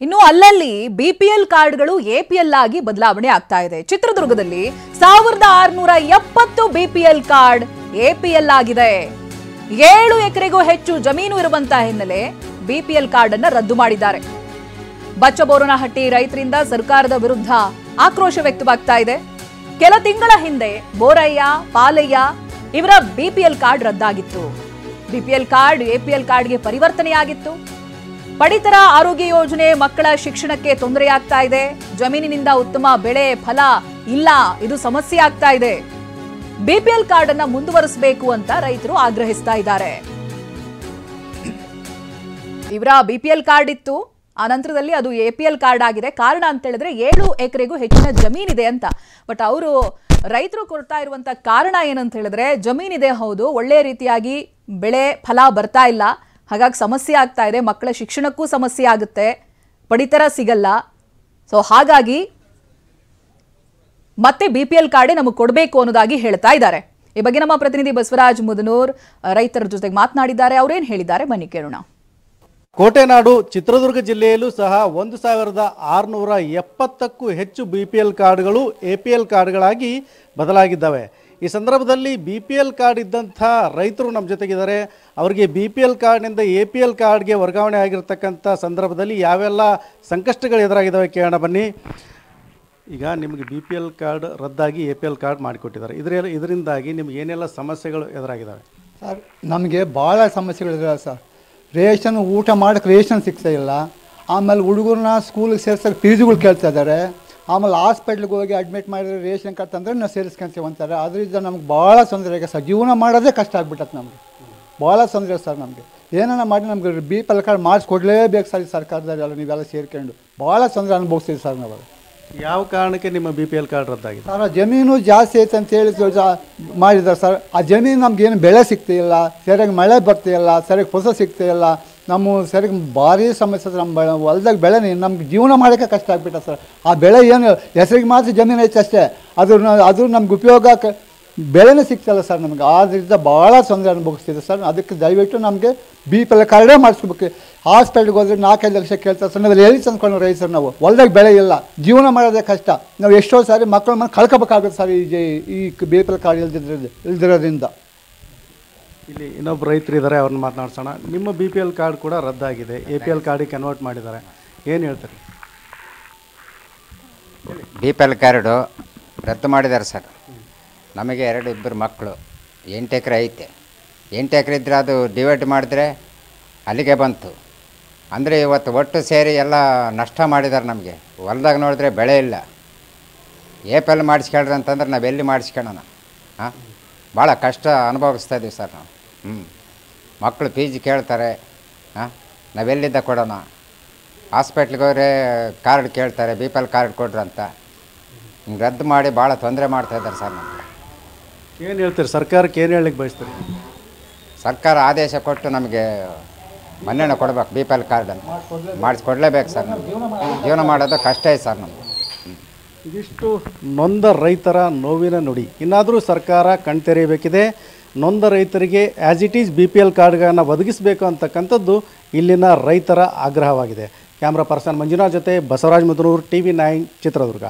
ಇನ್ನು ಅಲ್ಲಲ್ಲಿ ಬಿಪಿಎಲ್ ಕಾರ್ಡ್ಗಳು ಎಪಿಎಲ್ ಆಗಿ ಬದಲಾವಣೆ ಆಗ್ತಾ ಇದೆ. ಚಿತ್ರದುರ್ಗದಲ್ಲಿ 1670 ಬಿಪಿಎಲ್ ಕಾರ್ಡ್ ಎಪಿಎಲ್ ಆಗಿದೆ. 7 ಎಕರೆಗೂ ಹೆಚ್ಚು ಜಮೀನು ಇರುವಂತಹ ಹಿನ್ನೆಲೆ ಬಿಪಿಎಲ್ ಕಾರ್ಡ್ ಅನ್ನು ರದ್ದು ಮಾಡಿದ್ದಾರೆ. ಬಚ್ಚಬೋರನಹಟ್ಟಿ ರೈತರಿಂದ ಸರ್ಕಾರದ ವಿರುದ್ಧ ಆಕ್ರೋಶ ವ್ಯಕ್ತವಾಗ್ತಾ ಇದೆ. ಕೆಲ ತಿಂಗಳ ಹಿಂದೆ ಬೋರಯ್ಯ, ಪಾಲಯ್ಯ ಇವರ ಬಿಪಿಎಲ್ ಕಾರ್ಡ್ ರದ್ದಾಗಿತ್ತು. ಬಿಪಿಎಲ್ ಕಾರ್ಡ್ ಎಪಿಎಲ್ ಕಾರ್ಡ್ಗೆ ಪರಿವರ್ತನೆಯಾಗಿತ್ತು. ಪಡಿತರ ಆರೋಗ್ಯ ಯೋಜನೆ ಮಕ್ಕಳ ಶಿಕ್ಷಣಕ್ಕೆ ತೊಂದರೆಯಾಗ್ತಾ ಇದೆ. ಜಮೀನಿನಿಂದ ಉತ್ತಮ ಬೆಳೆ ಫಲ ಇಲ್ಲ, ಇದು ಸಮಸ್ಯೆ ಆಗ್ತಾ ಇದೆ. ಬಿಪಿಎಲ್ ಕಾರ್ಡ್ ಅನ್ನ ಮುಂದುವರಿಸಬೇಕು ಅಂತ ರೈತರು ಆಗ್ರಹಿಸ್ತಾ ಇದ್ದಾರೆ. ಇವರ ಬಿಪಿಎಲ್ ಕಾರ್ಡ್ ಇತ್ತು, ಆ ನಂತರದಲ್ಲಿ ಅದು ಎಪಿಎಲ್ ಕಾರ್ಡ್ ಆಗಿದೆ. ಕಾರಣ ಅಂತ ಹೇಳಿದ್ರೆ 7 ಎಕರೆಗೂ ಹೆಚ್ಚಿನ ಜಮೀನಿದೆ ಅಂತ. ಬಟ್ ಅವರು ರೈತರು ಕೊಡ್ತಾ ಇರುವಂತ ಕಾರಣ ಏನಂತ ಹೇಳಿದ್ರೆ, ಜಮೀನಿದೆ ಹೌದು, ಒಳ್ಳೆ ರೀತಿಯಾಗಿ ಬೆಳೆ ಫಲ ಬರ್ತಾ ಇಲ್ಲ, ಹಾಗಾಗಿ ಸಮಸ್ಯೆ ಆಗ್ತಾ ಇದೆ, ಮಕ್ಕಳ ಶಿಕ್ಷಣಕ್ಕೂ ಸಮಸ್ಯೆ ಆಗುತ್ತೆ, ಪಡಿತರ ಸಿಗಲ್ಲ, ಸೊ ಹಾಗಾಗಿ ಮತ್ತೆ ಬಿಪಿಎಲ್ ಕಾರ್ಡ್ ನಮಗೆ ಕೊಡಬೇಕು ಅನ್ನೋದಾಗಿ ಹೇಳ್ತಾ ಇದ್ದಾರೆ. ಈ ಬಗ್ಗೆ ನಮ್ಮ ಪ್ರತಿನಿಧಿ ಬಸವರಾಜ್ ಮುದನೂರ್ ರೈತರ ಜೊತೆಗೆ ಮಾತನಾಡಿದ್ದಾರೆ. ಅವರೇನು ಹೇಳಿದ್ದಾರೆ ಬನ್ನಿ ಕೇಳೋಣ. ಕೋಟೆನಾಡು ಚಿತ್ರದುರ್ಗ ಜಿಲ್ಲೆಯಲ್ಲೂ ಸಹ 1670ಕ್ಕೂ ಹೆಚ್ಚು ಬಿಪಿಎಲ್ ಕಾರ್ಡ್ಗಳು ಎಪಿಎಲ್ ಕಾರ್ಡ್ಗಳಾಗಿ ಬದಲಾಗಿದ್ದಾವೆ. ಈ ಸಂದರ್ಭದಲ್ಲಿ ಬಿಪಿಎಲ್ ಕಾರ್ಡ್ ಇದ್ದಂಥ ರೈತರು ನಮ್ಮ ಜೊತೆಗಿದ್ದಾರೆ. ಅವರಿಗೆ ಬಿಪಿಎಲ್ ಕಾರ್ಡ್ನಿಂದ ಎಪಿಎಲ್ ಕಾರ್ಡ್ಗೆ ವರ್ಗಾವಣೆ ಆಗಿರ್ತಕ್ಕಂಥ ಸಂದರ್ಭದಲ್ಲಿ ಯಾವೆಲ್ಲ ಸಂಕಷ್ಟಗಳು ಎದುರಾಗಿದ್ದಾವೆ ಕೇಳೋಣ ಬನ್ನಿ. ಈಗ ನಿಮಗೆ ಬಿಪಿಎಲ್ ಕಾರ್ಡ್ ರದ್ದಾಗಿ ಎಪಿಎಲ್ ಕಾರ್ಡ್ ಮಾಡಿಕೊಟ್ಟಿದ್ದಾರೆ, ಇದರಿಂದಾಗಿ ನಿಮ್ಗೆ ಏನೆಲ್ಲ ಸಮಸ್ಯೆಗಳು ಎದುರಾಗಿದ್ದಾವೆ? ಸರ್, ನಮಗೆ ಭಾಳ ಸಮಸ್ಯೆಗಳಿದ್ದಾವೆ ಸರ್. ರೇಷನ್ ಊಟ ಮಾಡೋಕ್ಕೆ ರೇಷನ್ ಸಿಗ್ತಾ ಇಲ್ಲ. ಆಮೇಲೆ ಹುಡುಗರನ್ನ ಸ್ಕೂಲಿಗೆ ಸೇರ್ಸೋಕ್ಕೆ ಫೀಸ್ಗಳು ಕೇಳ್ತಾ ಇದ್ದಾರೆ. ಆಮೇಲೆ ಹಾಸ್ಪಿಟ್ಲಿಗೆ ಹೋಗಿ ಅಡ್ಮಿಟ್ ಮಾಡಿದ್ರೆ ರೇಷನ್ ಕಾರ್ಡ್ ತಂದರೆ ನಾವು ಸೇರಿಸ್ಕೊಂತೀವಿ ಅಂತಾರೆ. ಅದರಿಂದ ನಮ್ಗೆ ಭಾಳ ತೊಂದರೆ ಆಗಿದೆ ಸರ್. ಜೀವನ ಮಾಡೋದೇ ಕಷ್ಟ ಆಗ್ಬಿಟ್ಟತ್ತೆ ನಮಗೆ, ಭಾಳ ತೊಂದರೆ ಸರ್. ನಮಗೆ ಏನಾರ ಮಾಡಿ ನಮಗೆ ಬಿಪಿಎಲ್ ಕಾರ್ಡ್ ಮಾಡಿಸ್ಕೊಡ್ಲೇಬೇಕು ಸರ್. ಈ ಸರ್ಕಾರದಲ್ಲ ನೀವೆಲ್ಲ ಸೇರ್ಕೊಂಡು ಭಾಳ ತೊಂದರೆ ಅನುಭವಿಸ್ತೀವಿ ಸರ್ ನಾವು. ಯಾವ ಕಾರಣಕ್ಕೆ ನಿಮ್ಮ ಬಿಪಿಎಲ್ ಕಾರ್ಡ್ ರದ್ದಾಗಿದೆ? ಸರ್, ಜಮೀನು ಜಾಸ್ತಿ ಐತೆ ಅಂತೇಳಿ ಮಾಡಿದ್ದಾರೆ ಸರ್. ಆ ಜಮೀನು ನಮ್ಗೇನು ಬೆಳೆ ಸಿಗ್ತಿಲ್ಲ, ಸರಿಯಾಗಿ ಮಳೆ ಬರ್ತಿಲ್ಲ, ಸರಿಯಾಗಿ ಫಸಲು ಸಿಗ್ತಿಲ್ಲ. ನಮ್ಮ ಸರಿಯಾಗಿ ಭಾರಿ ಸಮಸ್ಯೆ ಸರ್. ನಮ್ಮ ಹೊಲ್ದಾಗ ಬೆಳೆ ನಮ್ಗೆ ಜೀವನ ಮಾಡೋಕ್ಕೆ ಕಷ್ಟ ಆಗ್ಬಿಟ್ಟ ಸರ್. ಆ ಬೆಳೆ ಏನು ಹೆಸರಿಗೆ ಮಾತ್ರ ಜಮೀನು ಐತೆ ಅಷ್ಟೇ, ಅದು ನಮ್ಗೆ ಉಪಯೋಗ ಬೆಳೆನೇ ಸಿಗ್ತಲ್ಲ ಸರ್ ನಮಗೆ. ಆದ್ದರಿಂದ ಭಾಳ ತೊಂದರೆ ಅನುಭವಿಸ್ತಿದೆ ಸರ್. ಅದಕ್ಕೆ ದಯವಿಟ್ಟು ನಮಗೆ ಬಿಪಿಎಲ್ ಕಾರ್ಡೇ ಮಾಡಿಸ್ಬೇಕು. ಹಾಸ್ಪಿಟ್ಲಿಗೆ ಹೋದ್ರೆ 4-5 ಲಕ್ಷ ಕೇಳ್ತಾರೆ ಸರ್. ನಾವೆಲ್ಲ ಎಲ್ಲಿ ತಂದ್ಕೊಂಡು ರೈತರು ನಾವು ಹೊಲ್ದಾಗ ಬೆಳೆ ಇಲ್ಲ, ಜೀವನ ಮಾಡೋದೇ ಕಷ್ಟ. ನಾವು ಎಷ್ಟೋ ಸಾರಿ ಮಕ್ಕಳ ಮನೆ ಕಳ್ಕೊಬೇಕಾಗುತ್ತೆ ಸರ್ ಈ ಬಿಪಿಎಲ್ ಕಾರ್ಡ್ ಇಲ್ದಿರೋದ್ರಿಂದ. ಇಲ್ಲಿ ಇನ್ನೊಬ್ಬರು ರೈತರು ಇದ್ದಾರೆ, ಅವ್ರನ್ನ ಮಾತನಾಡ್ಸೋಣ. ನಿಮ್ಮ ಬಿಪಿಎಲ್ ಕಾರ್ಡ್ ಕೂಡ ರದ್ದಾಗಿದೆ, ಎಪಿಎಲ್ ಕಾರ್ಡಿಗೆ ಕನ್ವರ್ಟ್ ಮಾಡಿದ್ದಾರೆ, ಏನು ಹೇಳ್ತಾರೆ? ಬಿಪಿಎಲ್ ಕಾರ್ಡು ರದ್ದು ಮಾಡಿದ್ದಾರೆ ಸರ್. ನಮಗೆ 2 ಮಕ್ಕಳು, 8 ಎಕರೆ ಐತೆ. 8 ಎಕರೆ ಇದ್ದರೆ ಅದು ಡಿವೈಡ್ ಮಾಡಿದ್ರೆ ಅಲ್ಲಿಗೆ ಬಂತು. ಅಂದರೆ ಇವತ್ತು ಒಟ್ಟು ಸೇರಿ ಎಲ್ಲ ನಷ್ಟ ಮಾಡಿದ್ದಾರೆ ನಮಗೆ. ಹೊಲ್ದಾಗ ನೋಡಿದ್ರೆ ಬೆಳೆ ಇಲ್ಲ. ಎಪಿಎಲ್ ಮಾಡಿಸ್ಕೊಳ್ರಿ ಅಂತಂದ್ರೆ ನಾವು ಎಲ್ಲಿ ಮಾಡಿಸ್ಕೊಳ್ಳೋಣ? ಹಾಂ, ಭಾಳ ಕಷ್ಟ ಅನುಭವಿಸ್ತಾ ಇದ್ದೀವಿ ಸರ್ ನಾವು. ಮಕ್ಕಳು ಫೀಸ್ ಕೇಳ್ತಾರೆ, ಹಾಂ, ನಾವೆಲ್ಲಿದ್ದ ಕೊಡೋಣ? ಹಾಸ್ಪಿಟ್ಲಿಗೆ ಹೋದ್ರೆ ಕಾರ್ಡ್ ಕೇಳ್ತಾರೆ, ಬಿಪಿಎಲ್ ಕಾರ್ಡ್ ಕೊಡ್ರಿ ಅಂತ. ಹಿಂಗೆ ರದ್ದು ಮಾಡಿ ಭಾಳ ತೊಂದರೆ ಮಾಡ್ತಾಯಿದ್ದಾರೆ ಸರ್ ನಮಗೆ. ಏನು ಹೇಳ್ತೀರಿ ಸರ್ಕಾರಕ್ಕೆ, ಏನು ಹೇಳಲಿಕ್ಕೆ ಬಯಸ್ತೀರಿ? ಸರ್ಕಾರ ಆದೇಶ ಕೊಟ್ಟು ನಮಗೆ ಮನ್ನಣೆ ಕೊಡ್ಬೇಕು, ಬಿಪಿಎಲ್ ಕಾರ್ಡ್ ಅಂತ ಮಾಡಿಸ್ಕೊಡ್ಲೇಬೇಕು ಸರ್. ನಮಗೆ ಜೀವನ ಮಾಡೋದು ಕಷ್ಟ ಇದೆ ಸರ್ ನಮಗೆ. ಇದಿಷ್ಟು ನೊಂದ ರೈತರ ನೋವಿನ ನುಡಿ. ಇನ್ನಾದರೂ ಸರ್ಕಾರ ಕಣ್ತೆರೆಯಬೇಕಿದೆ. ನೊಂದ ರೈತರಿಗೆ ಆ್ಯಸ್ ಇಟ್ ಈಸ್ ಬಿಪಿಎಲ್ ಕಾರ್ಡ್ಗಳನ್ನು ಒದಗಿಸಬೇಕು ಅಂತಕ್ಕಂಥದ್ದು ಇಲ್ಲಿನ ರೈತರ ಆಗ್ರಹವಾಗಿದೆ. ಕ್ಯಾಮ್ರಾ ಪರ್ಸನ್ ಮಂಜುನಾಥ್ ಜೊತೆ ಬಸವರಾಜ್ ಮುದನೂರ್, TV9 ಚಿತ್ರದುರ್ಗ.